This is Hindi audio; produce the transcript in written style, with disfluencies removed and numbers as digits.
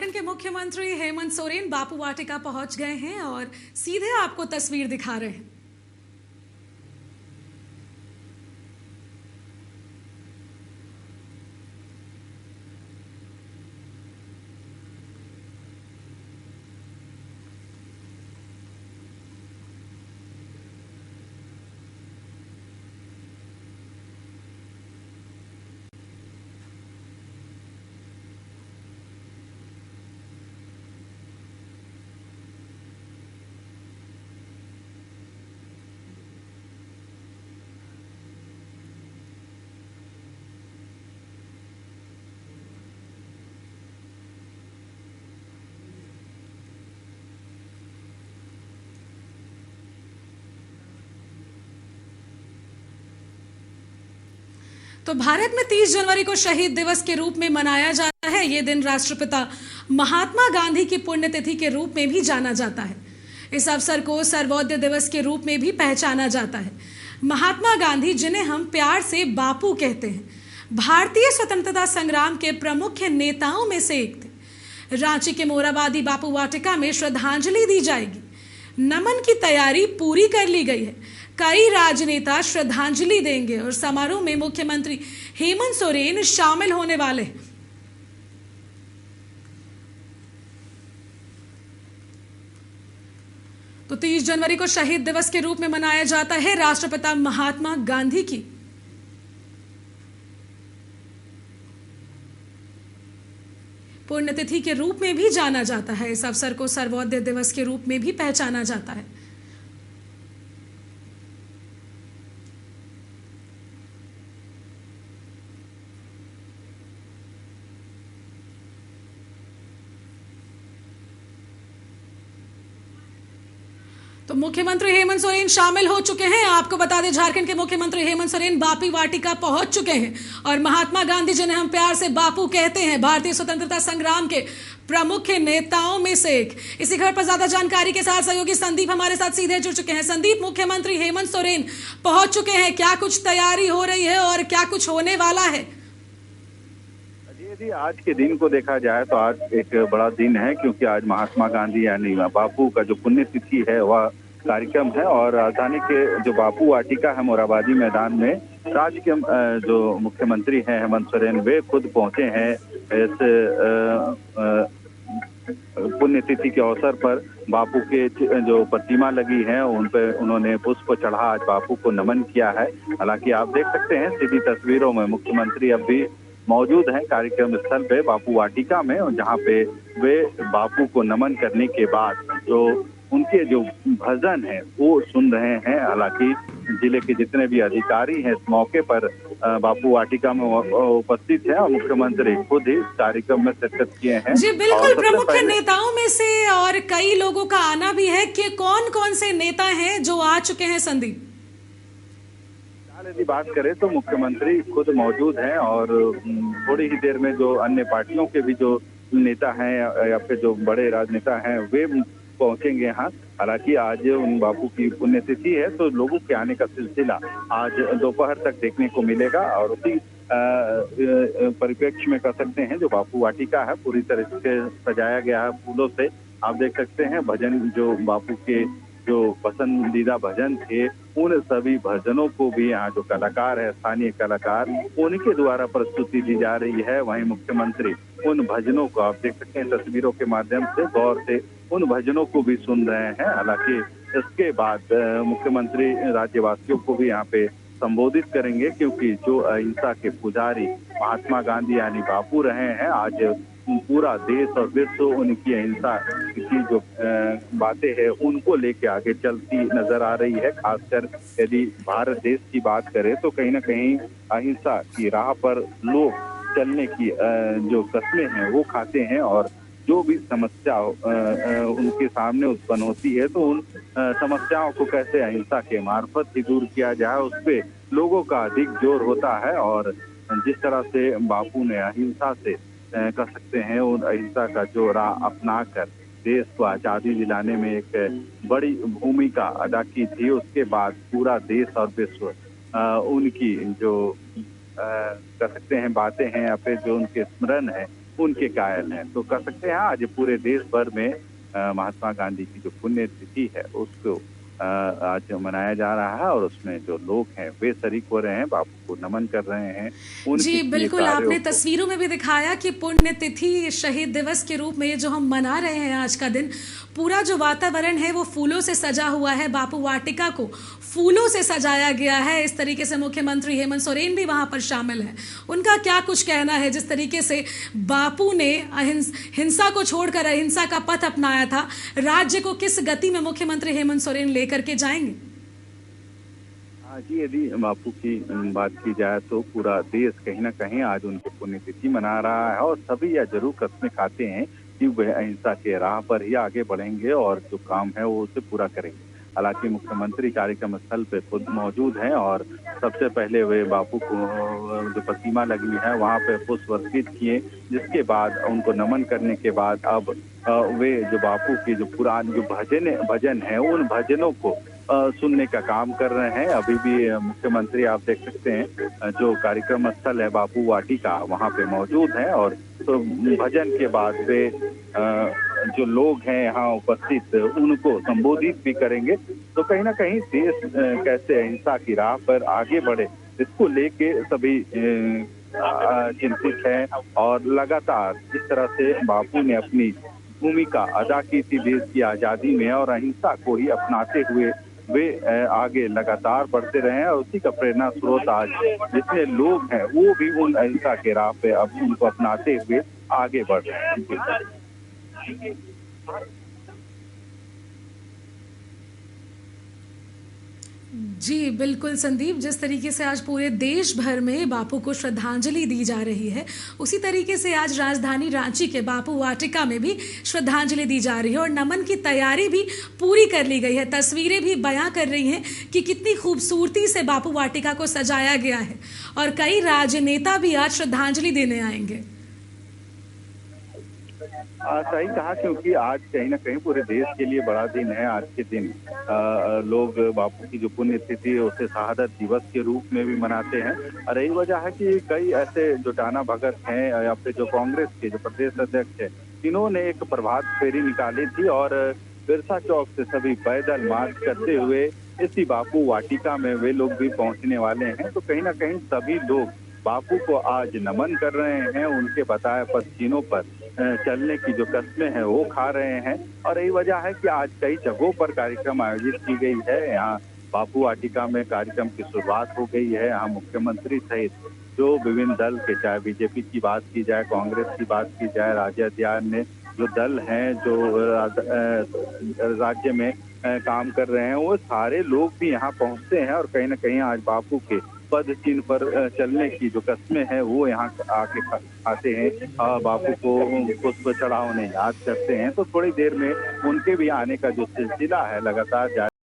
झारखंड के मुख्यमंत्री हेमंत सोरेन बापू वाटिका पहुंच गए हैं और सीधे आपको तस्वीर दिखा रहे हैं। तो भारत में 30 जनवरी को शहीद दिवस के रूप में मनाया जाता है। ये दिन राष्ट्रपिता महात्मा गांधी की पुण्यतिथि के रूप में भी जाना जाता है। इस अवसर को सर्वोदय दिवस के रूप में भी पहचाना जाता है। महात्मा गांधी, जिन्हें हम प्यार से बापू कहते हैं, भारतीय स्वतंत्रता संग्राम के प्रमुख नेताओं में से एक थे। रांची के मोराबादी बापू वाटिका में श्रद्धांजलि दी जाएगी। नमन की तैयारी पूरी कर ली गई है। कई राजनेता श्रद्धांजलि देंगे और समारोह में मुख्यमंत्री हेमंत सोरेन शामिल होने वाले हैं। तो 30 जनवरी को शहीद दिवस के रूप में मनाया जाता है। राष्ट्रपिता महात्मा गांधी की पुण्यतिथि के रूप में भी जाना जाता है। इस अवसर को सर्वोदय दिवस के रूप में भी पहचाना जाता है। तो मुख्यमंत्री हेमंत सोरेन शामिल हो चुके हैं। आपको बता दें, झारखंड के मुख्यमंत्री हेमंत सोरेन बापू वाटिका पहुंच चुके हैं और महात्मा गांधी, जिन्हें हम प्यार से बापू कहते हैं, भारतीय स्वतंत्रता संग्राम के प्रमुख नेताओं में से एक। इसी खबर पर ज्यादा जानकारी के साथ सहयोगी संदीप हमारे साथ सीधे जुड़ चुके हैं। संदीप, मुख्यमंत्री हेमंत सोरेन पहुंच चुके हैं, क्या कुछ तैयारी हो रही है और क्या कुछ होने वाला है? जी, आज के दिन को देखा जाए तो आज एक बड़ा दिन है, क्योंकि आज महात्मा गांधी यानी बापू का जो पुण्यतिथि है वह कार्यक्रम है। और राजधानी के जो बापू वाटिका है मोराबादी मैदान में राज्य के जो मुख्यमंत्री हैं हेमंत सोरेन, वे खुद पहुंचे हैं इस पुण्यतिथि के अवसर पर। बापू के जो प्रतिमा लगी है उन पर उन्होंने पुष्प चढ़ा आज बापू को नमन किया है। हालांकि आप देख सकते हैं सीधी तस्वीरों में मुख्यमंत्री अब भी मौजूद हैं कार्यक्रम स्थल पे बापू वाटिका में, और जहां पे वे बापू को नमन करने के बाद जो उनके जो भजन है वो सुन रहे हैं। हालांकि जिले के जितने भी अधिकारी हैं इस मौके पर बापू वाटिका में उपस्थित हैं और मुख्यमंत्री खुद ही कार्यक्रम में शिरकत किए हैं। जी बिल्कुल, प्रमुख नेताओं में से और कई लोगों का आना भी है कि कौन कौन से नेता हैं जो आ चुके हैं? संदीप, यदि बात करें तो मुख्यमंत्री खुद मौजूद हैं और थोड़ी ही देर में जो अन्य पार्टियों के भी जो नेता हैं या फिर जो बड़े राजनेता हैं वे पहुंचेंगे यहाँ। हालांकि आज उन बापू की पुण्यतिथि है तो लोगों के आने का सिलसिला आज दोपहर तक देखने को मिलेगा। और उसी परिप्रेक्ष्य में कह सकते हैं जो बापू वाटिका है पूरी तरह से सजाया गया है फूलों से। आप देख सकते हैं भजन जो बापू के जो पसंदीदा भजन थे उन सभी भजनों को भी यहाँ जो कलाकार है, स्थानीय कलाकार, उनके द्वारा प्रस्तुति दी जा रही है। वहीं मुख्यमंत्री उन भजनों को आप देख सकते हैं तस्वीरों के माध्यम से गौर से उन भजनों को भी सुन रहे हैं। हालांकि इसके बाद मुख्यमंत्री राज्यवासियों को भी यहाँ पे संबोधित करेंगे, क्योंकि जो अहिंसा के पुजारी महात्मा गांधी यानी बापू रहे हैं, आज पूरा देश और विश्व उनकी अहिंसा की जो बातें हैं उनको लेके आगे चलती नजर आ रही है। खासकर यदि भारत देश की बात करें तो कहीं ना कहीं अहिंसा की राह पर लोग चलने की जो कस्में हैं वो खाते हैं, और जो भी समस्या उनके सामने उत्पन्न होती है तो उन समस्याओं को कैसे अहिंसा के मार्फत ही दूर किया जाए उस पे लोगों का अधिक जोर होता है। और जिस तरह से बापू ने अहिंसा से कह सकते हैं उन अहिंसा का जो राह अपना कर देश को आजादी दिलाने में एक बड़ी भूमिका अदा की थी, उसके बाद पूरा देश और विश्व उनकी जो कह सकते हैं बातें हैं या फिर जो उनके स्मरण है उनके कायल हैं। तो कह सकते हैं आज पूरे देश भर में महात्मा गांधी की जो पुण्य तिथि है उसको आज मनाया जा रहा है और उसमें जो लोग हैं वे शरीक हो रहे हैं, बापू को नमन कर रहे हैं, जी उनके किए बिल्कुल, कार्यों आपने को। तस्वीरों में भी दिखाया कि पुण्यतिथि शहीद दिवस के रूप में ये जो हम मना रहे हैं आज का दिन, पूरा जो वातावरण है वो फूलों से सजा हुआ है। बापू वाटिका को फूलों से सजाया गया है। इस तरीके से मुख्यमंत्री हेमंत सोरेन भी वहां पर शामिल है। उनका क्या कुछ कहना है जिस तरीके से बापू ने हिंसा को छोड़कर अहिंसा का पथ अपनाया था, राज्य को किस गति में मुख्यमंत्री हेमंत सोरेन लेकर के जाएंगे? हाँ जी, यदि बापू की बात की जाए तो पूरा देश कहीं ना कहीं आज उनकी पुण्यतिथि मना रहा है और सभी यह जरूर कस्में खाते हैं कि वह अहिंसा के राह पर ही आगे बढ़ेंगे और जो काम है वो उसे पूरा करेंगे। हालांकि मुख्यमंत्री कार्यक्रम स्थल पे खुद मौजूद हैं और सबसे पहले वे बापू को जो प्रतिमा लगी है वहां पे पुष्प अर्पित किए, जिसके बाद उनको नमन करने के बाद अब वे जो बापू के जो पुराने जो भजन है उन भजनों को सुनने का काम कर रहे हैं। अभी भी मुख्यमंत्री आप देख सकते हैं जो कार्यक्रम स्थल है बापू वाटिका वहां पे मौजूद है और तो भजन के बाद वे जो लोग हैं यहाँ उपस्थित उनको संबोधित भी करेंगे। तो कहीं ना कहीं देश कैसे अहिंसा की राह पर आगे बढ़े इसको लेके सभी चिंतित हैं और लगातार जिस तरह से बापू ने अपनी भूमिका अदा की थी देश की आजादी में और अहिंसा को ही अपनाते हुए वे आगे लगातार बढ़ते रहे हैं और उसी का प्रेरणा स्रोत आज जितने लोग हैं वो भी उन अहिंसा के राह पे अब उनको अपनाते हुए आगे बढ़ रहे हैं। जी बिल्कुल संदीप, जिस तरीके से आज पूरे देश भर में बापू को श्रद्धांजलि दी जा रही है, उसी तरीके से आज राजधानी रांची के बापू वाटिका में भी श्रद्धांजलि दी जा रही है और नमन की तैयारी भी पूरी कर ली गई है। तस्वीरें भी बयां कर रही हैं कि कितनी खूबसूरती से बापू वाटिका को सजाया गया है और कई राजनेता भी आज श्रद्धांजलि देने आएंगे। सही कहा, क्योंकि आज कहीं ना कहीं पूरे देश के लिए बड़ा दिन है। आज के दिन लोग बापू की जो पुण्यतिथि है उसे शहादत दिवस के रूप में भी मनाते हैं और यही वजह है कि कई ऐसे जो टाना भगत हैं या फिर जो कांग्रेस के जो प्रदेश अध्यक्ष है इन्होंने एक प्रभात फेरी निकाली थी और बिरसा चौक से सभी पैदल मार्च करते हुए इसी बापू वाटिका में वे लोग भी पहुंचने वाले हैं। तो कहीं ना कहीं सभी लोग बापू को आज नमन कर रहे हैं, उनके बताए पद चिन्हों पर चलने की जो कस्में हैं वो खा रहे हैं और यही वजह है कि आज कई जगहों पर कार्यक्रम आयोजित की गई है। यहाँ बापू वाटिका में कार्यक्रम की शुरुआत हो गई है। यहाँ मुख्यमंत्री सहित जो विभिन्न दल के, चाहे बीजेपी की बात की जाए, कांग्रेस की बात की जाए, राज्य जो दल हैं जो राज्य में काम कर रहे हैं वो सारे लोग भी यहाँ पहुँचते हैं और कहीं ना कहीं आज बापू के पद चिन्ह पर चलने की जो कस्में हैं वो यहाँ आके खाते हैं, बापू को पुष्प चढ़ाव याद करते हैं। तो थोड़ी देर में उनके भी आने का जो सिलसिला है लगातार जारी